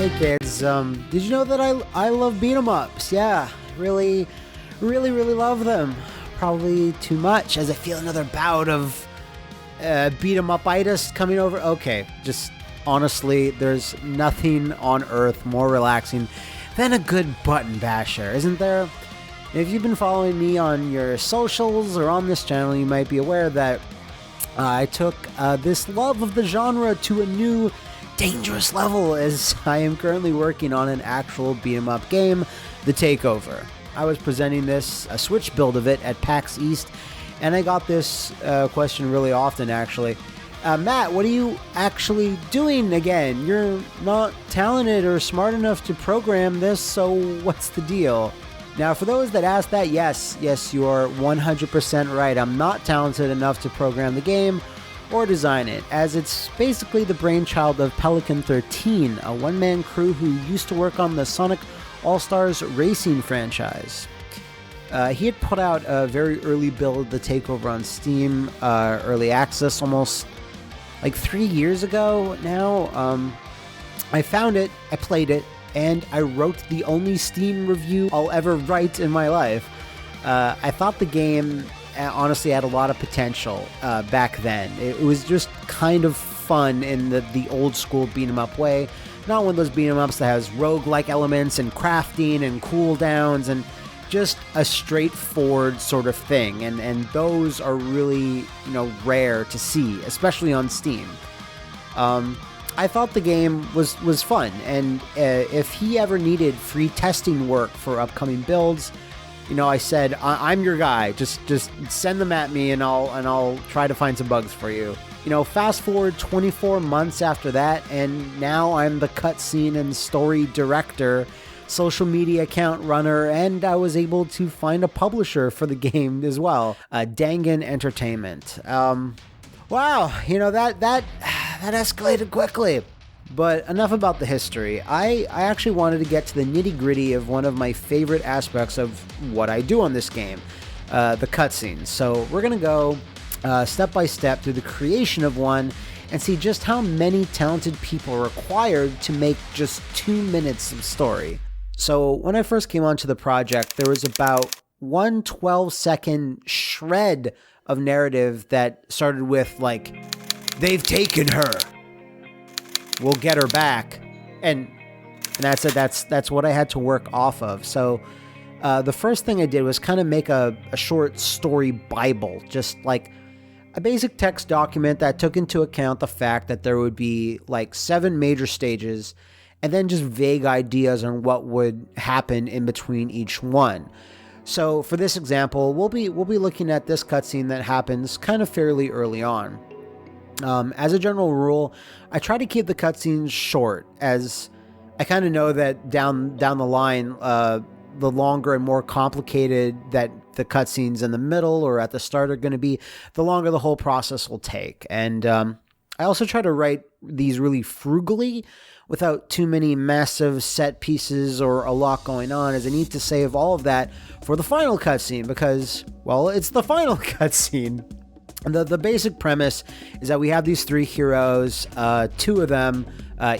Hey kids, did you know that I love beat 'em ups? Yeah, really love them. Probably too much, as I feel another bout of beat 'em up-itis coming over. Okay, just honestly, there's nothing on earth more relaxing than a good button basher, isn't there? If you've been following me on your socials or on this channel, you might be aware that I took this love of the genre to a new dangerous level, as I am currently working on an actual beat 'em up game, the Takeover. I was presenting this, a Switch build of it, at PAX East, and I got this question really often, actually. Matt, what are you actually doing again? You're not talented or smart enough to program this, so what's the deal? Now, for those that ask that, yes, you're 100% right. I'm not talented enough to program the game or design it, as it's basically the brainchild of Pelican 13, a one-man crew who used to work on the Sonic All-Stars Racing franchise. He had put out a very early build, the Takeover, on Steam, early access, almost like 3 years ago now. I found it, I played it, and I wrote the only Steam review I'll ever write in my life. I thought the game honestly had a lot of potential back then. It was just kind of fun in the old school beat 'em up way. Not one of those beat 'em ups that has roguelike elements and crafting and cooldowns and just a straightforward sort of thing. And those are really, rare to see, especially on Steam. I thought the game was fun, and if he ever needed free testing work for upcoming builds, I said, I'm your guy. Just send them at me, and I'll try to find some bugs for you. Fast forward 24 months after that, and now I'm the cutscene and story director, social media account runner, and I was able to find a publisher for the game as well, Dangan Entertainment. Wow, that escalated quickly. But enough about the history. I actually wanted to get to the nitty-gritty of one of my favorite aspects of what I do on this game, the cutscenes. So we're going to go step by step through the creation of one and see just how many talented people are required to make just 2 minutes of story. So when I first came onto the project, there was about one 12-second shred of narrative that started with, like, "They've taken her. We'll get her back," and that's it. That's what I had to work off of. So the first thing I did was kind of make a short story Bible, just like a basic text document that took into account the fact that there would be like 7 major stages, and then just vague ideas on what would happen in between each one. So for this example, we'll be looking at this cutscene that happens kind of fairly early on. As a general rule, I try to keep the cutscenes short, as I kind of know that down the line, the longer and more complicated that the cutscenes in the middle or at the start are going to be, the longer the whole process will take. And I also try to write these really frugally, without too many massive set pieces or a lot going on, as I need to save all of that for the final cutscene, because, well, it's the final cutscene. The basic premise is that we have these 3 heroes, 2 of them,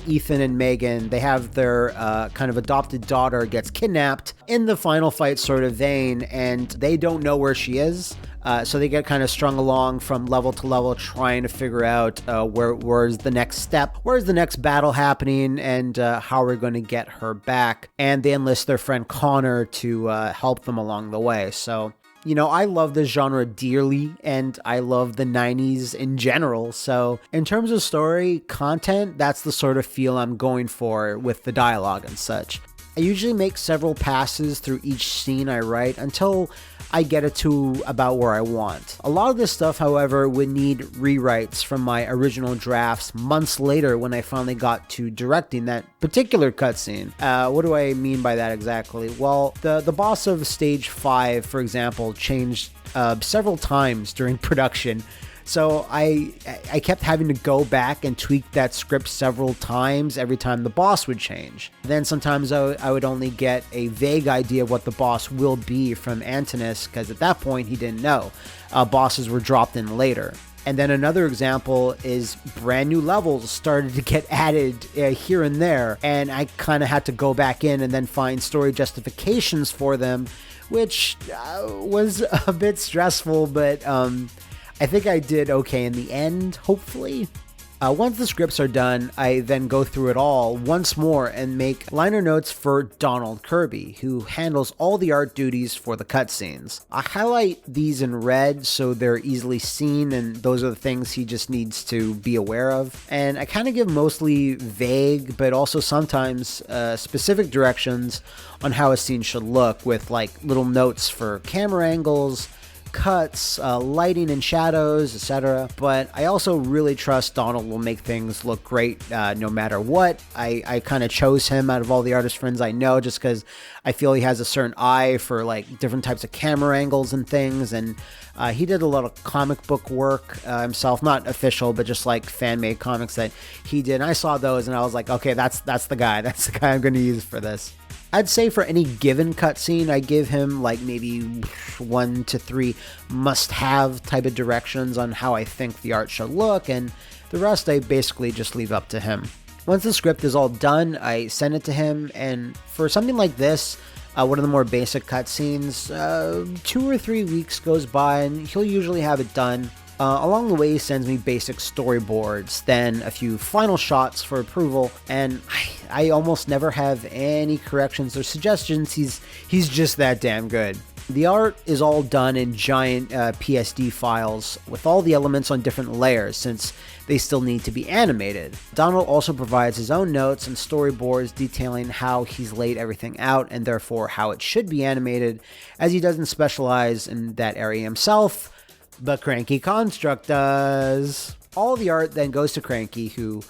Ethan and Megan. They have their kind of adopted daughter gets kidnapped in the Final Fight sort of vein, and they don't know where she is. So they get kind of strung along from level to level, trying to figure out where's the next step, where's the next battle happening, and how we're going to get her back. And they enlist their friend Connor to help them along the way. So, I love this genre dearly, and I love the 90s in general. So in terms of story content, that's the sort of feel I'm going for with the dialogue and such. I usually make several passes through each scene I write until I get it to about where I want. A lot of this stuff, however, would need rewrites from my original drafts months later when I finally got to directing that particular cutscene. What do I mean by that exactly? Well, the boss of Stage 5, for example, changed several times during production. So I kept having to go back and tweak that script several times every time the boss would change. Then sometimes I would only get a vague idea of what the boss will be from Antinous, because at that point he didn't know. Bosses were dropped in later. And then another example is brand new levels started to get added here and there, and I kind of had to go back in and then find story justifications for them, which was a bit stressful, but I think I did okay in the end, hopefully. Once the scripts are done, I then go through it all once more and make liner notes for Donald Kirby, who handles all the art duties for the cutscenes. I highlight these in red so they're easily seen, and those are the things he just needs to be aware of. And I kind of give mostly vague, but also sometimes specific directions on how a scene should look, with like little notes for camera angles, cuts, lighting and shadows, etc. But I also really trust Donald will make things look great no matter what. I kind of chose him out of all the artist friends I know just because I feel he has a certain eye for like different types of camera angles and things, and he did a lot of comic book work himself, not official, but just like fan-made comics that he did. And I saw those and I was like, okay, that's the guy I'm going to use for this. I'd say for any given cutscene, I give him like maybe 1 to 3 must-have type of directions on how I think the art should look, and the rest I basically just leave up to him. Once the script is all done, I send it to him, and for something like this, one of the more basic cutscenes, 2 or 3 weeks goes by, and he'll usually have it done. Along the way, he sends me basic storyboards, then a few final shots for approval, and I almost never have any corrections or suggestions. He's just that damn good. The art is all done in giant PSD files with all the elements on different layers since they still need to be animated. Donald also provides his own notes and storyboards detailing how he's laid everything out and therefore how it should be animated, as he doesn't specialize in that area himself, but Cranky Construct does. All the art then goes to Cranky, who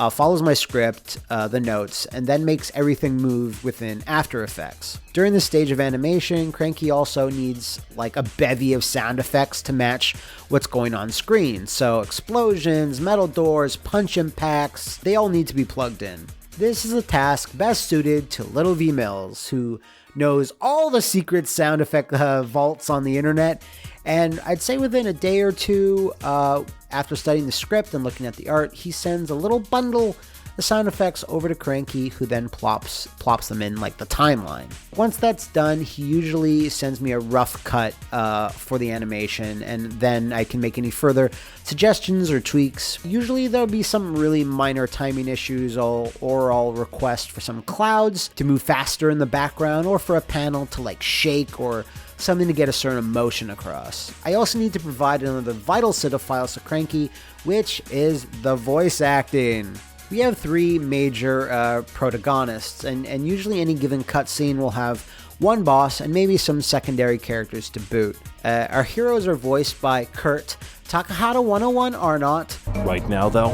follows my script, the notes, and then makes everything move within After Effects. During the stage of animation, Cranky also needs like a bevy of sound effects to match what's going on screen. So explosions, metal doors, punch impacts, they all need to be plugged in. This is a task best suited to Little V Mills, who knows all the secret sound effect vaults on the internet. And I'd say within a day or two, after studying the script and looking at the art, he sends a little bundle of sound effects over to Cranky, who then plops them in like the timeline. Once that's done, he usually sends me a rough cut for the animation, and then I can make any further suggestions or tweaks. Usually there'll be some really minor timing issues, or I'll request for some clouds to move faster in the background, or for a panel to like shake, or something to get a certain emotion across. I also need to provide another vital set of files to Cranky, which is the voice acting. We have 3 major protagonists, and usually any given cutscene will have one boss and maybe some secondary characters to boot. Our heroes are voiced by Kurt, Takahata 101 Arnott. Right now, though,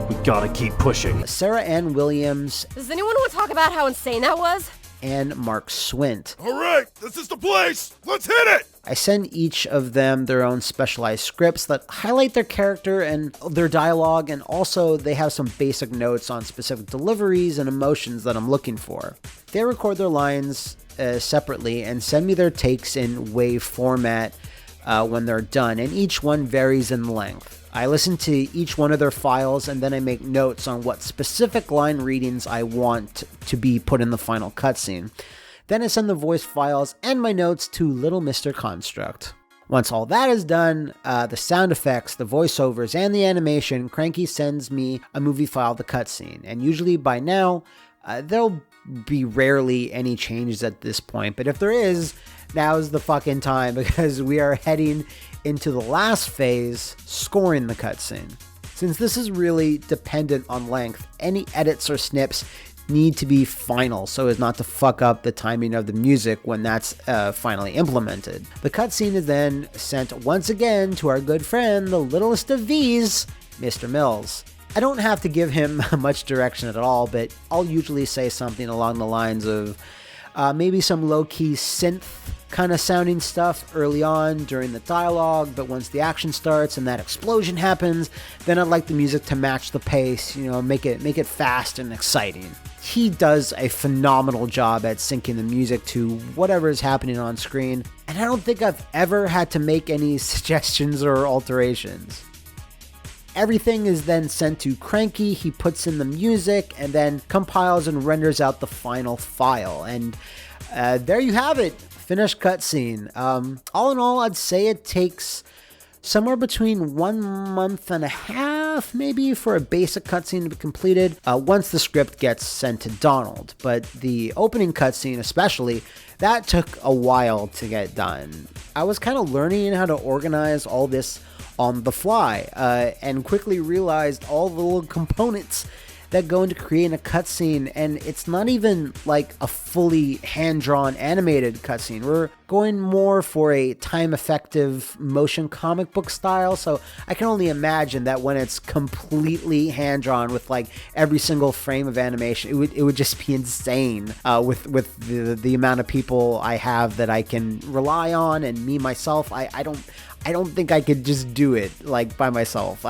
we gotta keep pushing. Sarah Ann Williams. Does anyone want to talk about how insane that was? And Mark Swint. All right, this is the place. Let's hit it. I send each of them their own specialized scripts that highlight their character and their dialogue, and also they have some basic notes on specific deliveries and emotions that I'm looking for. They record their lines separately and send me their takes in WAV format when they're done, and each one varies in length. I listen to each one of their files, and then I make notes on what specific line readings I want to be put in the final cutscene. Then I send the voice files and my notes to Little Mr. Construct. Once all that is done, the sound effects, the voiceovers, and the animation, Cranky sends me a movie file, the cutscene, and usually by now, there'll be rarely any changes at this point, but if there is, now's the fucking time, because we are heading into the last phase, scoring the cutscene. Since this is really dependent on length, any edits or snips need to be final so as not to fuck up the timing of the music when that's finally implemented. The cutscene is then sent once again to our good friend, the littlest of V's, Mr. Mills. I don't have to give him much direction at all, but I'll usually say something along the lines of maybe some low-key synth kind of sounding stuff early on during the dialogue, but once the action starts and that explosion happens, then I'd like the music to match the pace, make it fast and exciting. He does a phenomenal job at syncing the music to whatever is happening on screen, and I don't think I've ever had to make any suggestions or alterations. Everything is then sent to Cranky, he puts in the music, and then compiles and renders out the final file. And there you have it, finished cutscene. All in all, I'd say it takes somewhere between 1 month and a half, maybe, for a basic cutscene to be completed once the script gets sent to Donald. But the opening cutscene especially, that took a while to get done. I was kind of learning how to organize all this on the fly and quickly realized all the little components that go into creating a cutscene, and it's not even like a fully hand-drawn animated cutscene. We're going more for a time-effective motion comic book style, so I can only imagine that when it's completely hand-drawn with like every single frame of animation, it would just be insane with the amount of people I have that I can rely on, and me myself, I don't think I could just do it like by myself.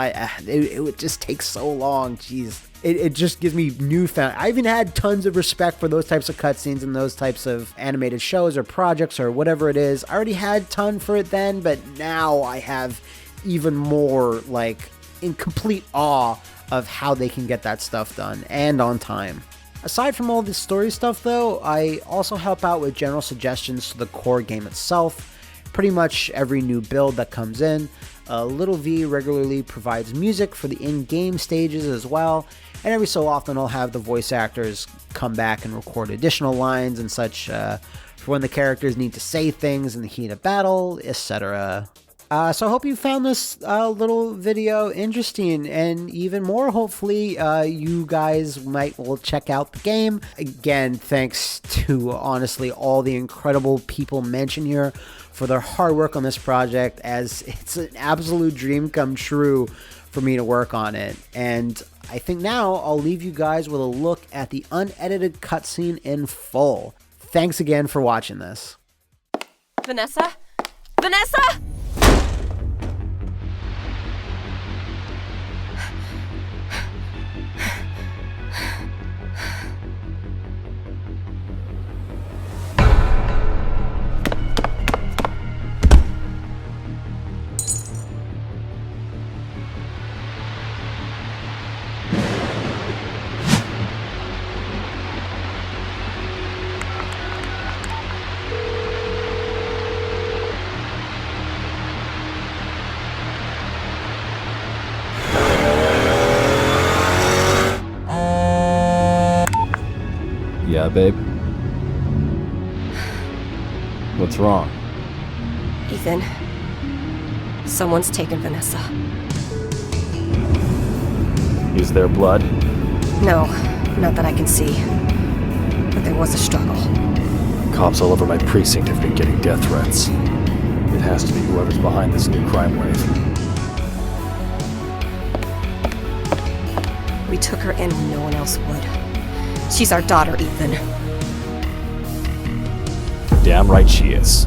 It would just take so long. Jeez. It just gives me newfound. I even had tons of respect for those types of cutscenes and those types of animated shows or projects or whatever it is. I already had ton for it then, but now I have even more, like, in complete awe of how they can get that stuff done and on time. Aside from all this story stuff though, I also help out with general suggestions to the core game itself. Pretty much every new build that comes in. Little V regularly provides music for the in-game stages as well, and every so often I'll have the voice actors come back and record additional lines and such for when the characters need to say things in the heat of battle, etc. So I hope you found this little video interesting, and even more, hopefully, you guys will check out the game. Again, thanks to, honestly, all the incredible people mentioned here for their hard work on this project, as it's an absolute dream come true for me to work on it. And I think now I'll leave you guys with a look at the unedited cutscene in full. Thanks again for watching this. Vanessa? Vanessa? Yeah, babe? What's wrong? Ethan, someone's taken Vanessa. Is there blood? No, not that I can see. But there was a struggle. Cops all over my precinct have been getting death threats. It has to be whoever's behind this new crime wave. We took her in when no one else would. She's our daughter, Ethan. Damn right she is.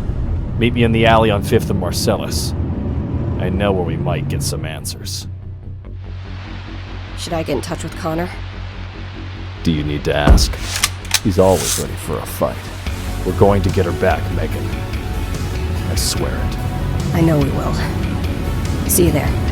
Meet me in the alley on 5th and Marcellus. I know where we might get some answers. Should I get in touch with Connor? Do you need to ask? He's always ready for a fight. We're going to get her back, Megan. I swear it. I know we will. See you there.